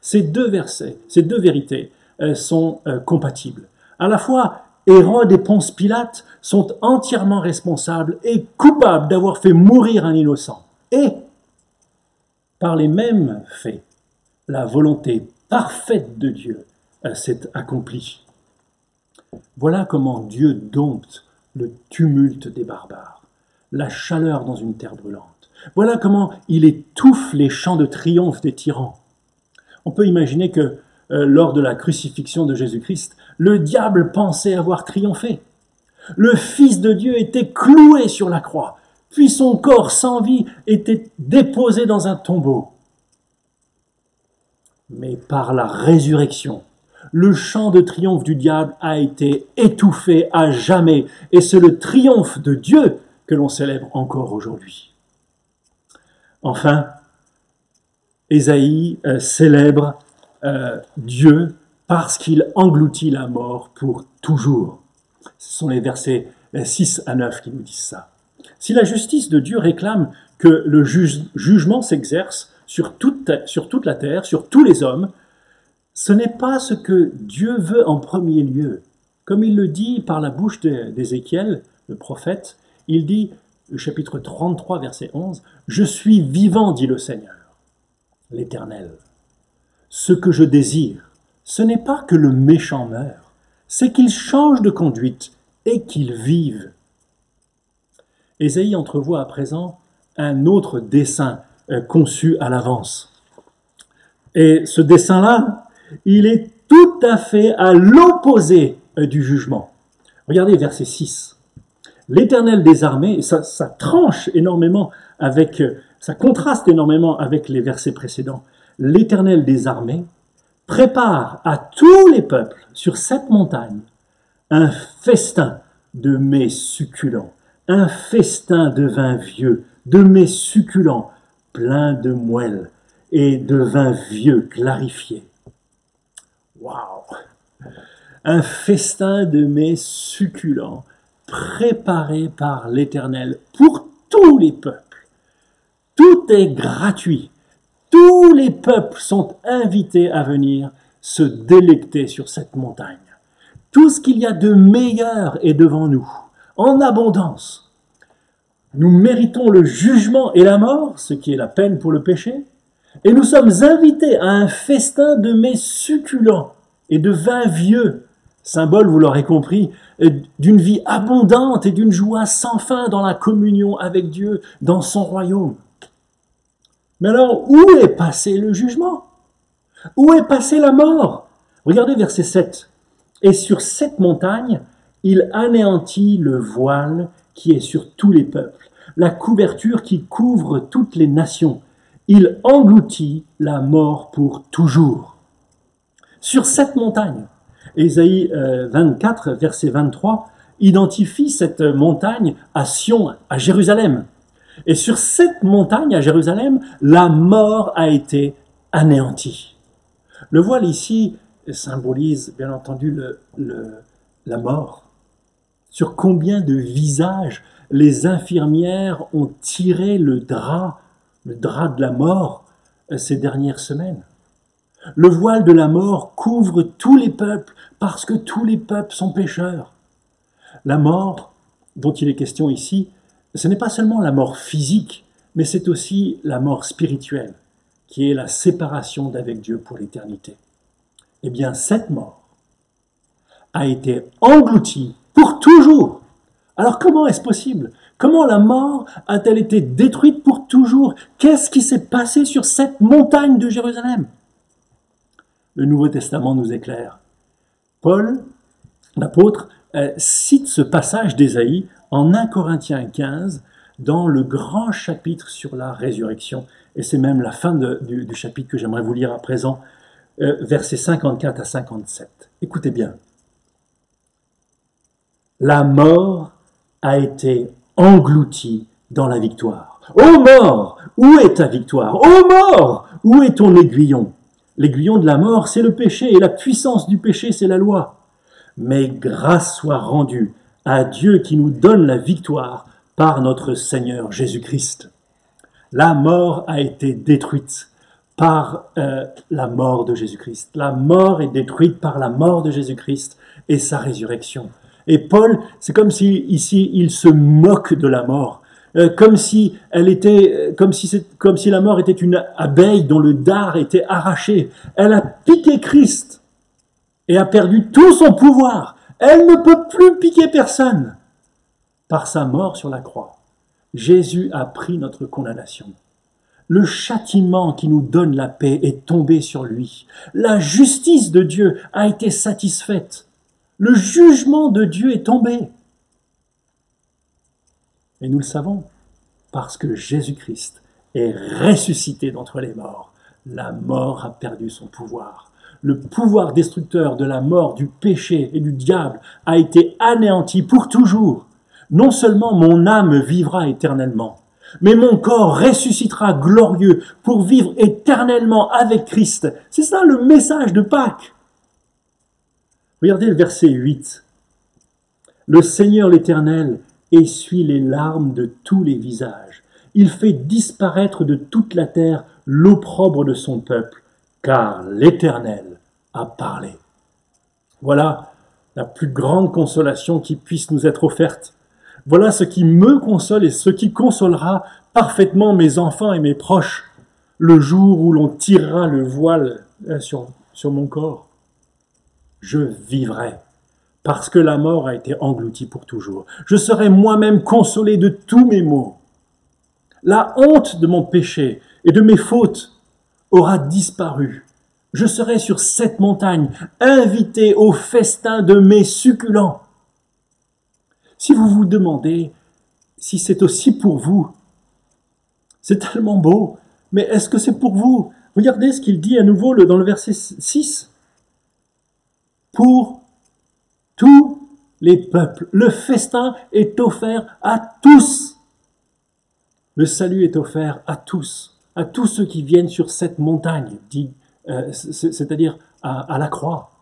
Ces deux versets, ces deux vérités sont compatibles. À la fois, Hérode et Ponce Pilate sont entièrement responsables et coupables d'avoir fait mourir un innocent. Et, par les mêmes faits, la volonté parfaite de Dieu s'est accomplie. Voilà comment Dieu dompte le tumulte des barbares, la chaleur dans une terre brûlante. Voilà comment il étouffe les chants de triomphe des tyrans. On peut imaginer que lors de la crucifixion de Jésus-Christ, le diable pensait avoir triomphé. Le Fils de Dieu était cloué sur la croix, puis son corps sans vie était déposé dans un tombeau. Mais par la résurrection, le chant de triomphe du diable a été étouffé à jamais, et c'est le triomphe de Dieu que l'on célèbre encore aujourd'hui. Enfin, Ésaïe célèbre Dieu parce qu'il engloutit la mort pour toujours. Ce sont les versets 6 à 9 qui nous disent ça. Si la justice de Dieu réclame que le jugement s'exerce sur toute la terre, sur tous les hommes, ce n'est pas ce que Dieu veut en premier lieu. Comme il le dit par la bouche d'Ézéchiel, le prophète, il dit, le chapitre 33, verset 11, « Je suis vivant, dit le Seigneur, l'Éternel. Ce que je désire, ce n'est pas que le méchant meure, c'est qu'il change de conduite et qu'il vive. » Ésaïe entrevoit à présent un autre dessein conçu à l'avance. Et ce dessein-là, il est tout à fait à l'opposé du jugement. Regardez verset 6. L'Éternel des armées, ça tranche énormément avec, ça contraste énormément avec les versets précédents. L'Éternel des armées prépare à tous les peuples sur cette montagne un festin de mets succulents, un festin de vin vieux, de mets succulents, plein de moelle et de vin vieux clarifié. Waouh! Un festin de mets succulents, préparé par l'Éternel pour tous les peuples. Tout est gratuit. Tous les peuples sont invités à venir se délecter sur cette montagne. Tout ce qu'il y a de meilleur est devant nous, en abondance. Nous méritons le jugement et la mort, ce qui est la peine pour le péché, et nous sommes invités à un festin de mets succulents et de vin vieux, symbole, vous l'aurez compris, d'une vie abondante et d'une joie sans fin dans la communion avec Dieu, dans son royaume. Mais alors, où est passé le jugement? Où est passée la mort? Regardez verset 7. « Et sur cette montagne, il anéantit le voile qui est sur tous les peuples, la couverture qui couvre toutes les nations. Il engloutit la mort pour toujours. » Sur cette montagne, Ésaïe 24, verset 23, identifie cette montagne à Sion, à Jérusalem. Et sur cette montagne, à Jérusalem, la mort a été anéantie. Le voile ici symbolise, bien entendu, la mort. Sur combien de visages les infirmières ont tiré le drap de la mort ces dernières semaines. Le voile de la mort couvre tous les peuples parce que tous les peuples sont pécheurs. La mort dont il est question ici, ce n'est pas seulement la mort physique, mais c'est aussi la mort spirituelle, qui est la séparation d'avec Dieu pour l'éternité. Eh bien, cette mort a été engloutie pour toujours. Alors comment est-ce possible? Comment la mort a-t-elle été détruite pour toujours? Qu'est-ce qui s'est passé sur cette montagne de Jérusalem? Le Nouveau Testament nous éclaire. Paul, l'apôtre, cite ce passage d'Ésaïe en 1 Corinthiens 15 dans le grand chapitre sur la résurrection. Et c'est même la fin du chapitre que j'aimerais vous lire à présent, versets 54 à 57. Écoutez bien. La mort a été engloutie dans la victoire. Ô mort, où est ta victoire? Ô mort, où est ton aiguillon? L'aiguillon de la mort, c'est le péché, et la puissance du péché, c'est la loi. Mais grâce soit rendue à Dieu qui nous donne la victoire par notre Seigneur Jésus-Christ. La mort a été détruite par la mort de Jésus-Christ. La mort est détruite par la mort de Jésus-Christ et sa résurrection. Et Paul, c'est comme si ici il se moque de la mort, comme si la mort était une abeille dont le dard était arraché. Elle a piqué Christ et a perdu tout son pouvoir. Elle ne peut plus piquer personne. Par sa mort sur la croix, Jésus a pris notre condamnation. Le châtiment qui nous donne la paix est tombé sur lui. La justice de Dieu a été satisfaite. Le jugement de Dieu est tombé. Et nous le savons, parce que Jésus-Christ est ressuscité d'entre les morts. La mort a perdu son pouvoir. Le pouvoir destructeur de la mort, du péché et du diable a été anéanti pour toujours. Non seulement mon âme vivra éternellement, mais mon corps ressuscitera glorieux pour vivre éternellement avec Christ. C'est ça le message de Pâques. Regardez le verset 8. Le Seigneur l'Éternel essuie les larmes de tous les visages. Il fait disparaître de toute la terre l'opprobre de son peuple, car l'Éternel a parlé. Voilà la plus grande consolation qui puisse nous être offerte. Voilà ce qui me console et ce qui consolera parfaitement mes enfants et mes proches le jour où l'on tirera le voile sur mon corps. Je vivrai parce que la mort a été engloutie pour toujours. Je serai moi-même consolé de tous mes maux. La honte de mon péché et de mes fautes aura disparu. Je serai sur cette montagne, invité au festin de mes succulents. Si vous vous demandez si c'est aussi pour vous, c'est tellement beau, mais est-ce que c'est pour vous? Regardez ce qu'il dit à nouveau dans le verset 6. Pour tous les peuples, le festin est offert à tous. Le salut est offert à tous ceux qui viennent sur cette montagne, c'est-à-dire à la croix.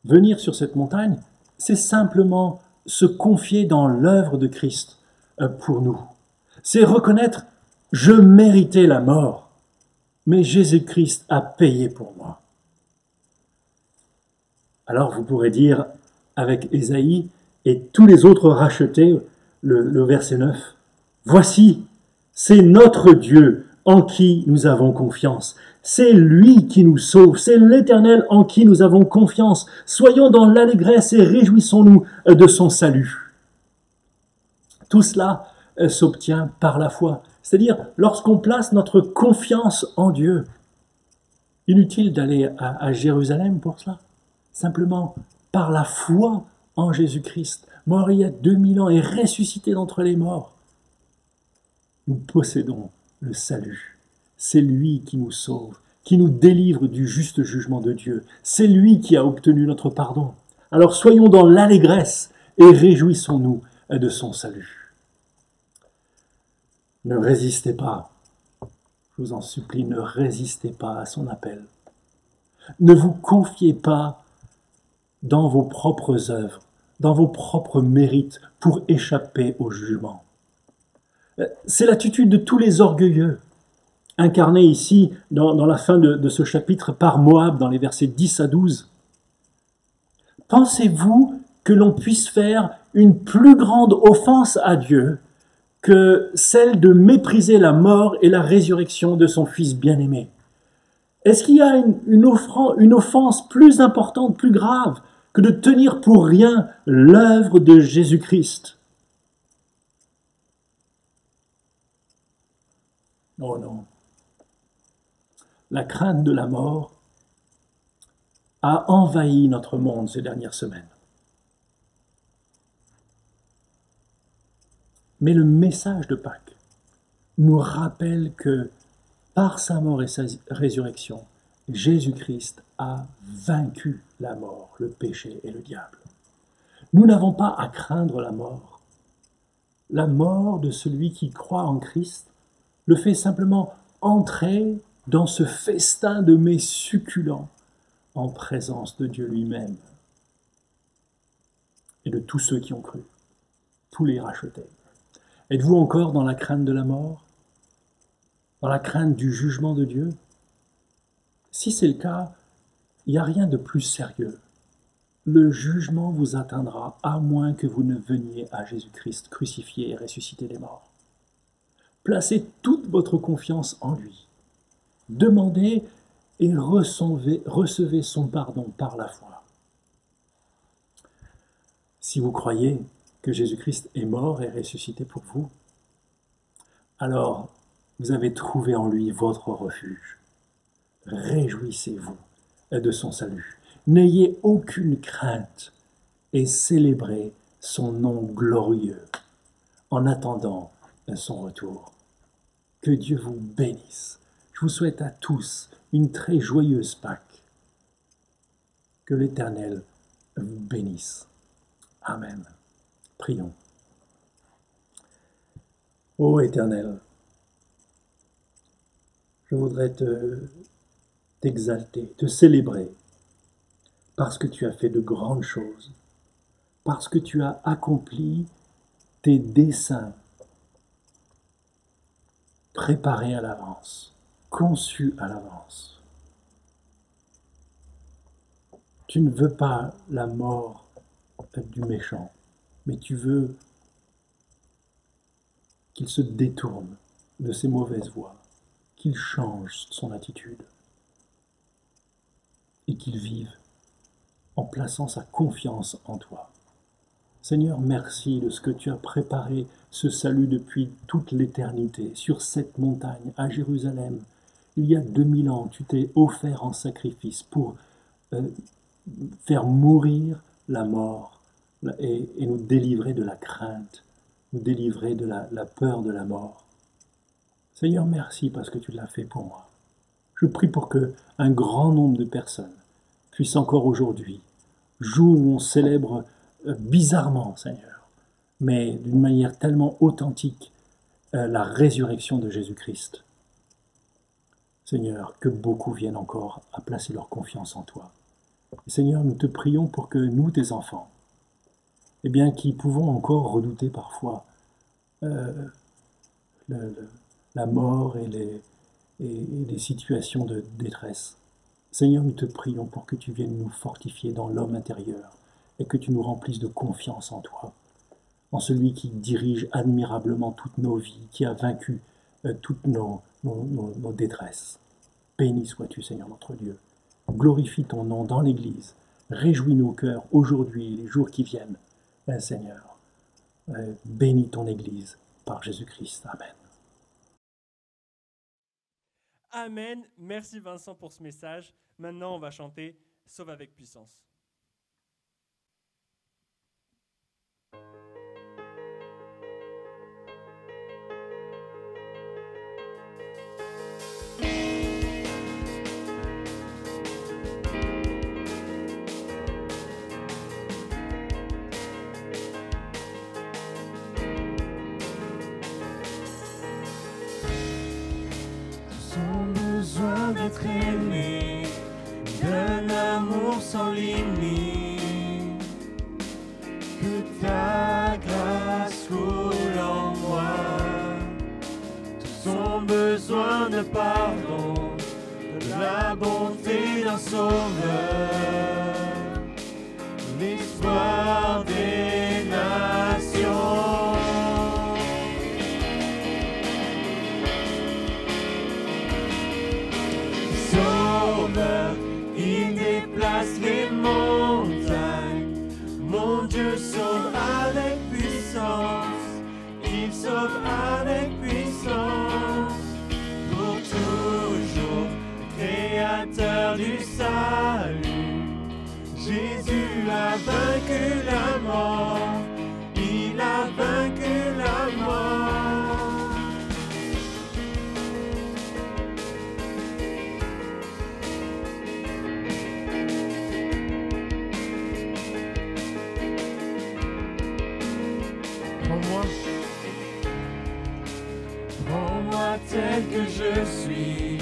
Venir sur cette montagne, c'est simplement se confier dans l'œuvre de Christ pour nous. C'est reconnaître, je méritais la mort, mais Jésus-Christ a payé pour moi. Alors vous pourrez dire, avec Ésaïe et tous les autres rachetés, le verset 9, « Voici, c'est notre Dieu en qui nous avons confiance. C'est lui qui nous sauve, c'est l'Éternel en qui nous avons confiance. Soyons dans l'allégresse et réjouissons-nous de son salut. » Tout cela s'obtient par la foi, c'est-à-dire lorsqu'on place notre confiance en Dieu. Inutile d'aller à Jérusalem pour cela. Simplement par la foi en Jésus-Christ, mort il y a 2000 ans et ressuscité d'entre les morts. Nous possédons le salut. C'est lui qui nous sauve, qui nous délivre du juste jugement de Dieu. C'est lui qui a obtenu notre pardon. Alors soyons dans l'allégresse et réjouissons-nous de son salut. Ne résistez pas, je vous en supplie, ne résistez pas à son appel. Ne vous confiez pas dans vos propres œuvres, dans vos propres mérites pour échapper au jugement. C'est l'attitude de tous les orgueilleux, incarnée ici dans la fin de ce chapitre par Moab dans les versets 10 à 12. Pensez-vous que l'on puisse faire une plus grande offense à Dieu que celle de mépriser la mort et la résurrection de son Fils bien-aimé? Est-ce qu'il y a une offense plus importante, plus grave, que de tenir pour rien l'œuvre de Jésus-Christ? Oh non. La crainte de la mort a envahi notre monde ces dernières semaines. Mais le message de Pâques nous rappelle que par sa mort et sa résurrection, Jésus-Christ a vaincu la mort, le péché et le diable. Nous n'avons pas à craindre la mort. La mort de celui qui croit en Christ le fait simplement entrer dans ce festin de mets succulents en présence de Dieu lui-même et de tous ceux qui ont cru, tous les rachetés. Êtes-vous encore dans la crainte de la mort? Dans la crainte du jugement de Dieu? Si c'est le cas, il n'y a rien de plus sérieux. Le jugement vous atteindra à moins que vous ne veniez à Jésus-Christ crucifié et ressuscité des morts. Placez toute votre confiance en lui. Demandez et recevez son pardon par la foi. Si vous croyez que Jésus-Christ est mort et ressuscité pour vous, alors vous avez trouvé en lui votre refuge. Réjouissez-vous de son salut. N'ayez aucune crainte et célébrez son nom glorieux en attendant son retour. Que Dieu vous bénisse. Je vous souhaite à tous une très joyeuse Pâques. Que l'Éternel vous bénisse. Amen. Prions. Ô Éternel, je voudrais t'exalter, te célébrer, parce que tu as fait de grandes choses, parce que tu as accompli tes desseins préparés à l'avance, conçus à l'avance. Tu ne veux pas la mort du méchant, mais tu veux qu'il se détourne de ses mauvaises voies, qu'il change son attitude et qu'il vive en plaçant sa confiance en toi. Seigneur, merci de ce que tu as préparé ce salut depuis toute l'éternité, sur cette montagne, à Jérusalem. Il y a 2000 ans, tu t'es offert en sacrifice pour faire mourir la mort et nous délivrer de la crainte, nous délivrer de la peur de la mort. Seigneur, merci parce que tu l'as fait pour moi. Je prie pour que un grand nombre de personnes puissent encore aujourd'hui, jour où on célèbre bizarrement, Seigneur, mais d'une manière tellement authentique, la résurrection de Jésus-Christ. Seigneur, que beaucoup viennent encore à placer leur confiance en toi. Et Seigneur, nous te prions pour que nous, tes enfants, eh bien, qui pouvons encore redouter parfois la mort et les situations de détresse. Seigneur, nous te prions pour que tu viennes nous fortifier dans l'homme intérieur et que tu nous remplisses de confiance en toi, en celui qui dirige admirablement toutes nos vies, qui a vaincu toutes nos détresses. Béni sois-tu, Seigneur notre Dieu. Glorifie ton nom dans l'Église. Réjouis nos cœurs aujourd'hui et les jours qui viennent. Seigneur, bénis ton Église par Jésus-Christ. Amen. Amen. Merci Vincent pour ce message. Maintenant, on va chanter « Sauve avec puissance ». D'être aimé d'un amour sans limite, que ta grâce coule en moi. Tous ont besoin de pardon, de la bonté d'un sauveur, l'espoir des nations. Il déplace les montagnes, mon Dieu sauve avec puissance, il sauve avec puissance, pour toujours, créateur du salut. Jésus a vaincu la mort, il a vaincu la mort. Prends-moi tel que je suis,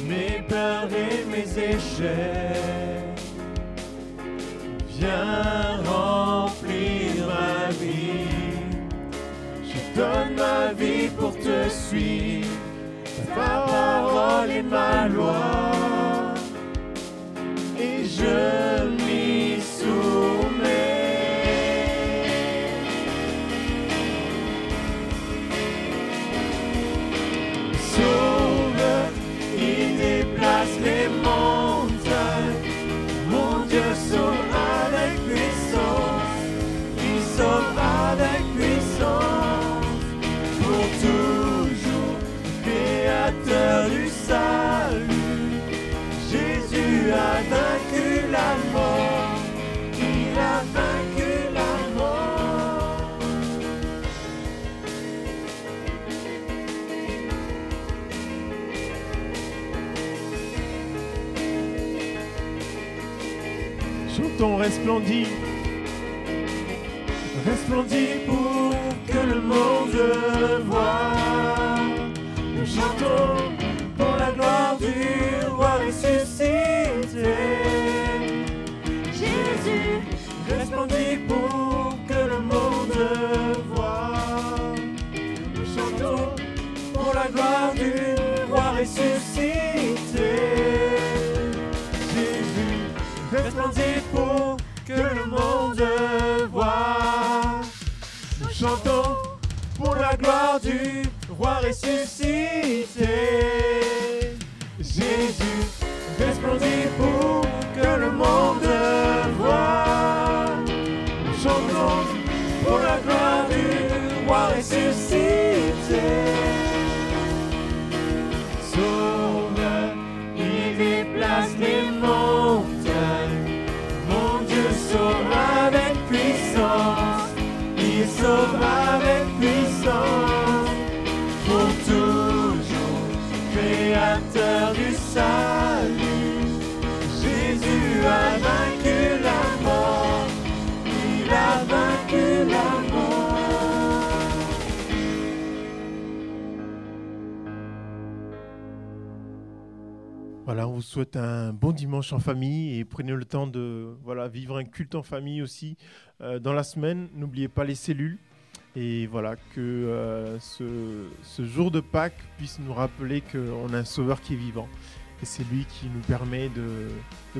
mes peurs et mes échecs. Viens remplir ma vie. Je donne ma vie pour te suivre. Ta parole est ma loi. Et je m'y soumets. Les montagnes, mon Dieu sauve avec puissance, il sauve avec puissance, pour toujours, créateur du salut. Jésus a vaincu la mort, il a vaincu la mort. Chantons resplendit, resplendit pour que le monde voie. Nous chantons pour la gloire du roi ressuscité. Jésus resplendit pour que le monde voie. Nous chantons pour la gloire du roi ressuscité. Jésus resplendit pour que le monde voie. Nous chantons pour la gloire du roi ressuscité. Jésus resplendit pour que le monde voie. Nous chantons pour la gloire du roi ressuscité. Sauveur, il déplace les montagnes. Mon Dieu sauve avec puissance. Il sauve avec puissance. Pour toujours, créateur du salut. Jésus a vaincu la mort. Il a vaincu la mort. Voilà, on vous souhaite un bon dimanche en famille et prenez le temps de vivre un culte en famille aussi dans la semaine. N'oubliez pas les cellules et voilà que ce jour de Pâques puisse nous rappeler qu'on a un Sauveur qui est vivant et c'est lui qui nous permet de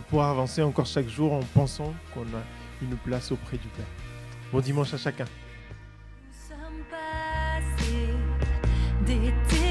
pouvoir avancer encore chaque jour en pensant qu'on a une place auprès du Père. Bon dimanche à chacun. Nous sommes passés d'été